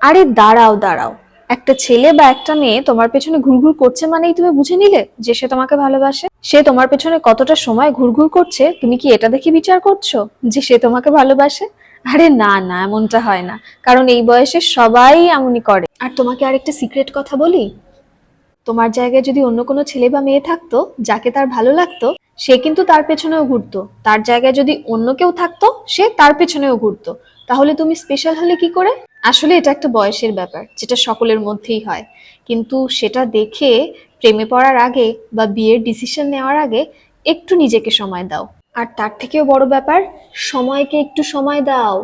আরে দাঁড়াও দাঁড়াও, একটা ছেলে বা একটা মেয়ে তোমার পেছনে ঘুরঘুর করছে মানেই তুমি বুঝে নিলে যে সে তোমাকে ভালোবাসে? সে তোমার পেছনে কতটা সময় ঘুরঘুর করছে তুমি কি এটা দেখে বিচার করছো যে সে তোমাকে ভালোবাসে? আরে না না, এমনটা হয় না। কারণ এই বয়সে সবাই এমনই করে। আর তোমাকে আরেকটা সিক্রেট কথা বলি, তোমার জায়গায় যদি অন্য কোনো ছেলে বা মেয়ে থাকতো যাকে তার ভালো লাগতো, সে কিন্তু তার পেছনেও ঘুরতো। তার জায়গায় যদি অন্য কেউ থাকতো, সে তার পেছনেও ঘুরতো। তাহলে তুমি স্পেশাল হলে কি করে? আসলে এটা একটা বয়সের ব্যাপার, যেটা সকলের মধ্যেই হয়। কিন্তু সেটা দেখে প্রেমে পড়ার আগে বা বিয়ের ডিসিশন নেওয়ার আগে একটু নিজেকে সময় দাও। আর তার থেকেও বড় ব্যাপার, সময়কে একটু সময় দাও।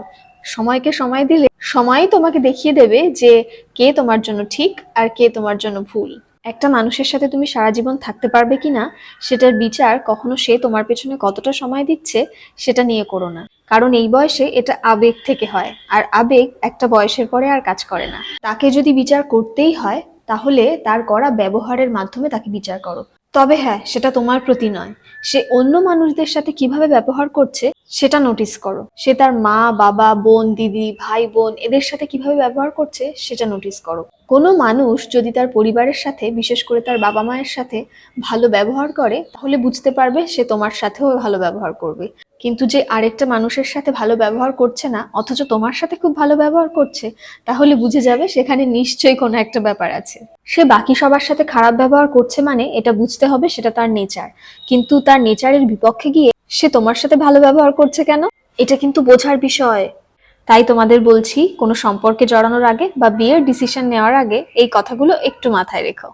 সময়কে সময় দিলে সময়ই তোমাকে দেখিয়ে দেবে যে কে তোমার জন্য ঠিক আর কে তোমার জন্য ভুল। একটা মানুষের সাথে তুমি সারা জীবন থাকতে পারবে কিনা সেটার বিচার কখনো সে তোমার পেছনে কতটা সময় দিচ্ছে সেটা নিয়ে করো না। কারণ এই বয়সে এটা আবেগ থেকে হয়, আর আবেগ একটা বয়সের পরে আর কাজ করে না। তাকে যদি বিচার করতেই হয় তাহলে তার করা ব্যবহারের মাধ্যমে তাকে বিচার করো। তবে হ্যাঁ, সেটা তোমার প্রতি নয়, সে অন্য মানুষদের সাথে কিভাবে ব্যবহার করছে সেটা নোটিস করো। সে তার মা বাবা বোন দিদি ভাই বোন এদের সাথে কিভাবে ব্যবহার করছে সেটা নোটিস করো। কোনো মানুষ যদি তার পরিবারের সাথে, বিশেষ করে তার বাবা মায়ের সাথে ভালো ব্যবহার করে তাহলে বুঝতে পারবে সে তোমার সাথেও ভালো ব্যবহার করবে। কিন্তু যে আরেকটা মানুষের সাথে ভালো ব্যবহার করছে না অথচ তোমার সাথে খুব ভালো ব্যবহার করছে, তাহলে বুঝে যাবে সেখানে নিশ্চয়ই কোনো একটা ব্যাপার আছে। সে বাকি সবার সাথে খারাপ ব্যবহার করছে মানে এটা বুঝতে হবে সেটা তার নেচার। কিন্তু তার নেচারের বিপক্ষে গিয়ে সে তোমার সাথে ভালো ব্যবহার করছে কেন, এটা কিন্তু বোঝার বিষয়। তাই তোমাদের বলছি, কোনো সম্পর্কে জড়ানোর আগে বা বিয়ের ডিসিশন নেওয়ার আগে এই কথাগুলো একটু মাথায় রেখো।